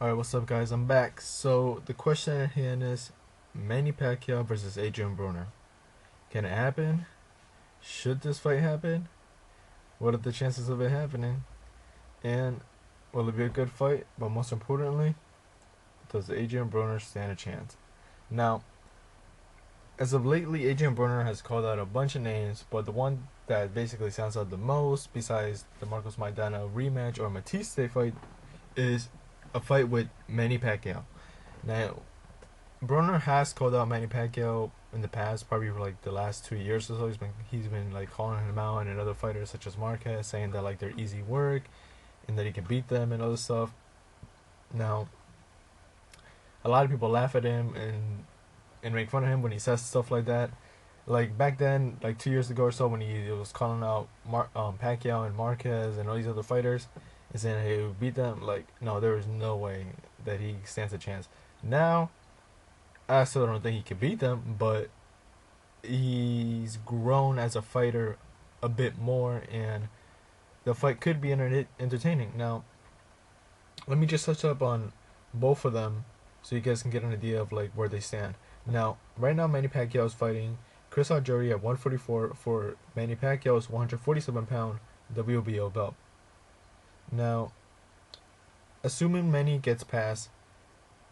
Alright, what's up, guys? I'm back. So, the question at hand is Manny Pacquiao versus Adrien Broner. Can it happen? Should this fight happen? What are the chances of it happening? And will it be a good fight? But most importantly, does Adrien Broner stand a chance? Now, as of lately, Adrien Broner has called out a bunch of names, but the one that basically sounds out the most, besides the Marcos Maidana rematch or Matisse fight, is a fight with Manny Pacquiao. Now, Broner has called out Manny Pacquiao in the past, probably for like the last 2 years or so. He's been like calling him out and other fighters such as Marquez, saying that like they're easy work and that he can beat them and other stuff. Now, a lot of people laugh at him and make fun of him when he says stuff like that. Like back then, like 2 years ago or so, when he was calling out Pacquiao and Marquez and all these other fighters and saying hey, he would beat them. Like no, there is no way that he stands a chance. Now, I still don't think he can beat them, but he's grown as a fighter a bit more, and the fight could be entertaining. Now, let me just touch up on both of them so you guys can get an idea of like where they stand. Now, right now, Manny Pacquiao is fighting Chris Algieri at 144 for Manny Pacquiao's 147-pound WBO belt. Now, assuming Manny gets past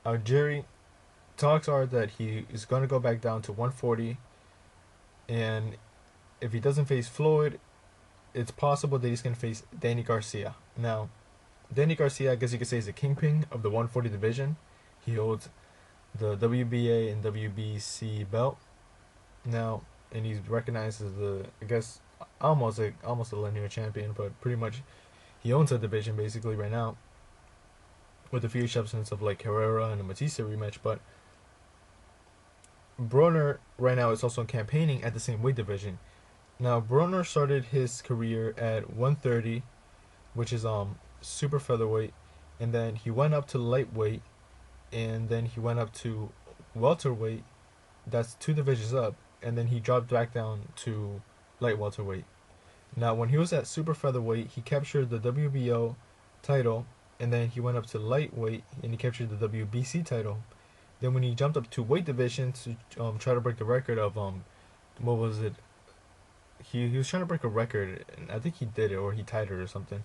Algieri, talks are that he is going to go back down to 140, and if he doesn't face Floyd, it's possible that he's going to face Danny Garcia. Now, Danny Garcia, I guess you could say, is the kingpin of the 140 division. He holds the WBA and WBC belt now, and he's recognized as the, I guess, almost a linear champion, but pretty much he owns the division basically right now, with a few exceptions of like Herrera and the Matisse rematch. But Broner right now is also campaigning at the same weight division. Now, Broner started his career at 130, which is super featherweight, and then he went up to lightweight, and then he went up to welterweight. That's two divisions up, and then he dropped back down to light welterweight. Now, when he was at super featherweight, he captured the WBO title, and then he went up to lightweight and he captured the WBC title. Then when he jumped up to weight division to try to break the record of what was it? He was trying to break a record, and I think he did it or he tied it or something.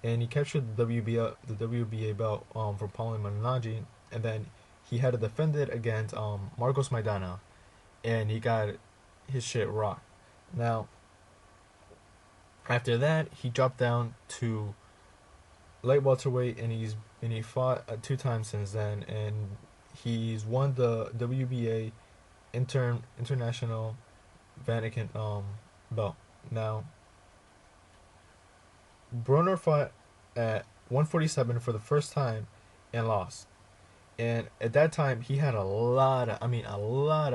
And he captured the WBA belt from Paulo Malignaggi, and then he had to defend it against Marcos Maidana, and he got his shit rocked. Now, after that, he dropped down to light welterweight, and he fought 2 times since then, and he's won the WBA International Vatican belt. Now, Broner fought at 147 for the first time and lost. And at that time, he had a lot of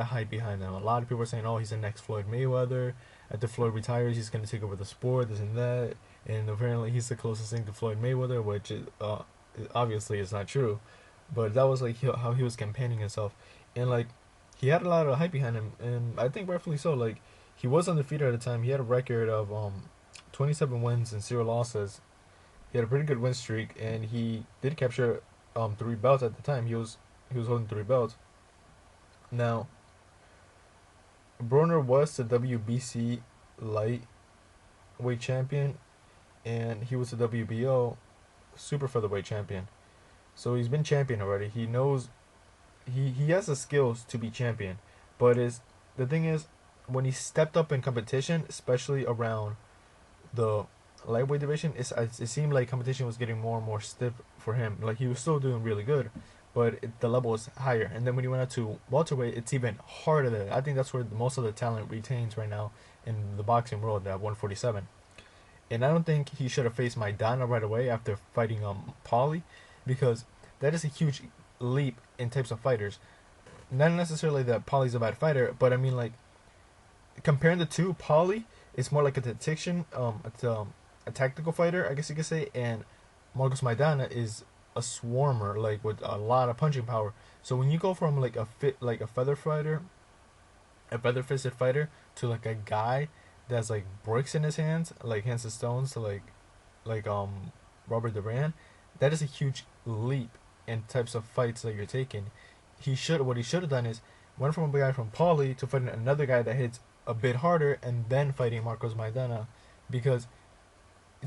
hype behind him. A lot of people were saying, "Oh, he's the next Floyd Mayweather. After Floyd retires, he's going to take over the sport, this and that." And apparently, he's the closest thing to Floyd Mayweather, which is, obviously is not true. But that was like how he was campaigning himself, and like he had a lot of hype behind him, and I think rightfully so. Like he was undefeated at the time. He had a record of 27 wins and 0 losses. He had a pretty good win streak, and he did capture 3 belts at the time. He was holding 3 belts. Now, Broner was the WBC lightweight champion, and he was the WBO super featherweight champion. So he's been champion already. He knows he has the skills to be champion, but is the thing is when he stepped up in competition, especially around the lightweight division, it seemed like competition was getting more and more stiff for him. Like he was still doing really good, but the level was higher. And then when he went out to welterweight, it's even harder. I think that's where most of the talent retains right now in the boxing world at 147. And I don't think he should have faced Maidana right away after fighting Pauly, because that is a huge leap in types of fighters. Not necessarily that Pauly's a bad fighter, but I mean like comparing the two, Pauly is more like a tactician, a tactical fighter, I guess you could say, and Marcos Maidana is a swarmer, like with a lot of punching power. So when you go from like a feather fighter, a feather fisted fighter, to like a guy that's like bricks in his hands, like hands of stones, to like Robert Duran, that is a huge leap. and types of fights that you're taking. What he should have done is went from a guy from Paulie to fighting another guy that hits a bit harder and then fighting Marcos Maidana, because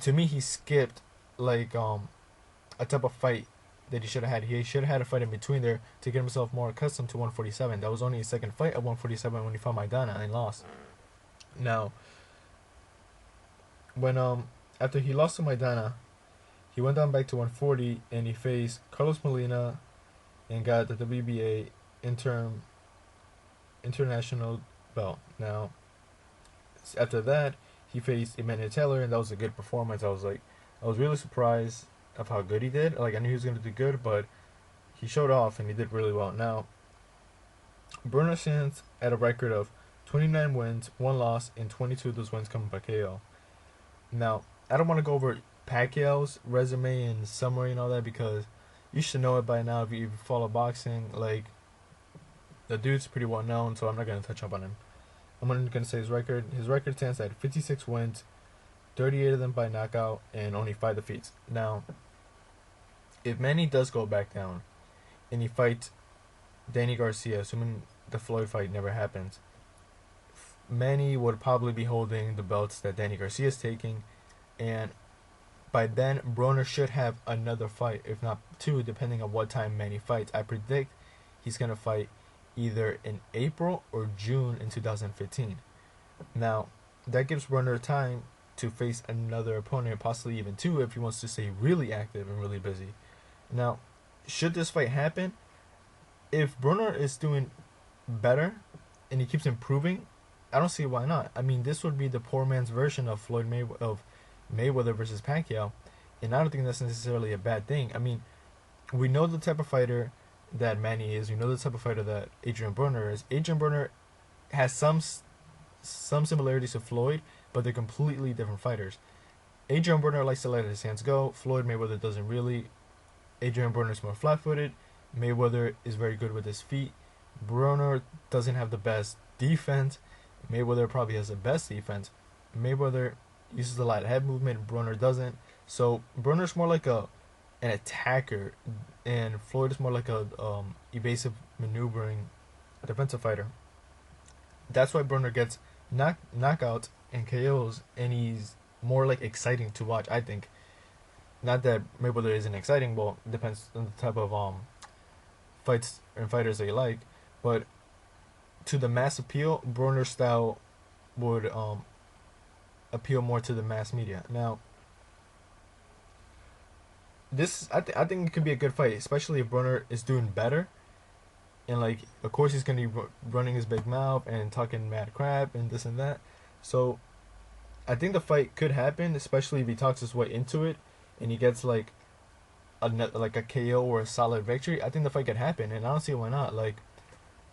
to me he skipped like a type of fight that he should have had. He should have had a fight in between there to get himself more accustomed to 147. That was only his second fight at 147 when he fought Maidana and lost. Now, when after he lost to Maidana, he went down back to 140 and he faced Carlos Molina and got the WBA international belt. Now, after that, he faced Emmanuel Taylor, and that was a good performance. I was really surprised of how good he did. Like, I knew he was going to do good, but he showed off and he did really well. Now, Broner stands at a record of 29 wins, 1 loss, and 22 of those wins come from Pacquiao. Now, I don't want to go over Pacquiao's resume and summary and all that, because you should know it by now if you follow boxing. Like, the dude's pretty well known, so I'm not going to touch up on him. I'm only going to say his record. His record stands at 56 wins, 38 of them by knockout, and only 5 defeats. Now, if Manny does go back down and he fights Danny Garcia, assuming the Floyd fight never happens, Manny would probably be holding the belts that Danny Garcia is taking, and by then Broner should have another fight, if not 2, depending on what time Manny fights. I predict he's going to fight either in April or June in 2015. Now, that gives Broner time to face another opponent, possibly even 2, if he wants to stay really active and really busy. Now, should this fight happen, if Broner is doing better and he keeps improving, I don't see why not. I mean, this would be the poor man's version of Mayweather versus Pacquiao, and I don't think that's necessarily a bad thing. I mean, we know the type of fighter that Manny is. We know the type of fighter that Adrien Broner is. Adrien Broner has some similarities to Floyd, but they're completely different fighters. Adrien Broner likes to let his hands go. Floyd Mayweather doesn't really. Adrien Broner is more flat-footed. Mayweather is very good with his feet. Broner doesn't have the best defense. Mayweather probably has the best defense. Mayweather uses a lot of head movement. Broner doesn't. So Broner's more like an attacker, and Floyd is more like a evasive, maneuvering defensive fighter. That's why Broner gets knockouts and KOs, and he's more like exciting to watch, I think. Not that Mayweather isn't exciting. Well, it depends on the type of fights and fighters that you like, but to the mass appeal, Broner's style would appeal more to the mass media. Now, this I think it could be a good fight, especially if Broner is doing better, and like, of course, he's gonna be running his big mouth and talking mad crap and this and that. So, I think the fight could happen, especially if he talks his way into it and he gets like a KO or a solid victory. I think the fight could happen, and I don't see why not. Like,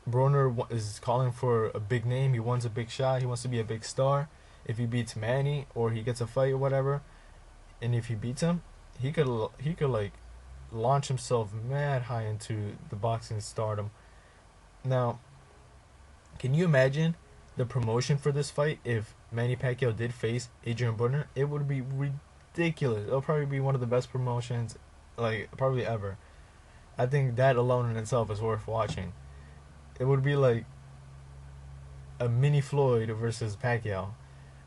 Broner is calling for a big name. He wants a big shot. He wants to be a big star. If he beats Manny or he gets a fight or whatever, and if he beats him, he could like launch himself mad high into the boxing stardom. Now, can you imagine the promotion for this fight if Manny Pacquiao did face Adrien Broner? It would be ridiculous. It'll probably be one of the best promotions, like, probably ever. I think that alone in itself is worth watching. It would be like a mini Floyd versus Pacquiao.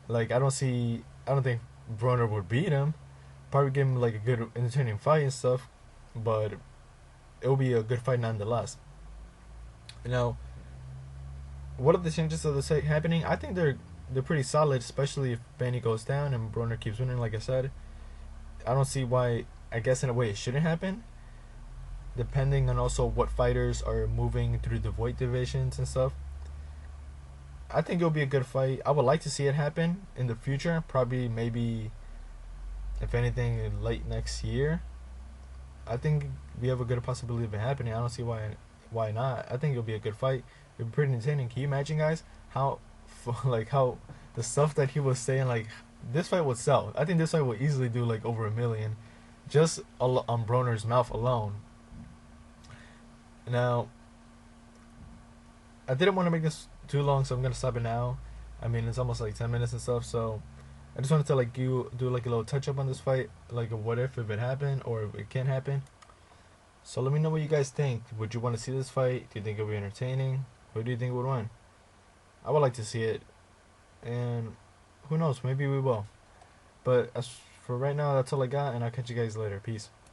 Like, I don't think Broner would beat him. Probably give him like a good, entertaining fight and stuff, but it will be a good fight nonetheless. Now, what are the chances of this fight happening? I think they're pretty solid, especially if Manny goes down and Broner keeps winning. Like I said, I don't see why. I guess in a way it shouldn't happen, depending on also what fighters are moving through the weight divisions and stuff. I think it'll be a good fight. I would like to see it happen in the future. Probably, maybe, if anything, late next year. I think we have a good possibility of it happening. I don't see why not. I think it'll be a good fight. It'll be pretty entertaining. Can you imagine, guys, how the stuff that he was saying, like, this fight would sell. I think this fight would easily do like over 1 million, just on Broner's mouth alone. Now, I didn't want to make this too long, so I'm gonna stop it now. I mean, it's almost like 10 minutes and stuff, so I just wanted to like do like a little touch up on this fight, like a what if it happened or if it can happen. So let me know what you guys think. Would you want to see this fight? Do you think it'll be entertaining? Who do you think would win? I would like to see it, and who knows? Maybe we will. But as for right now, that's all I got, and I'll catch you guys later. Peace.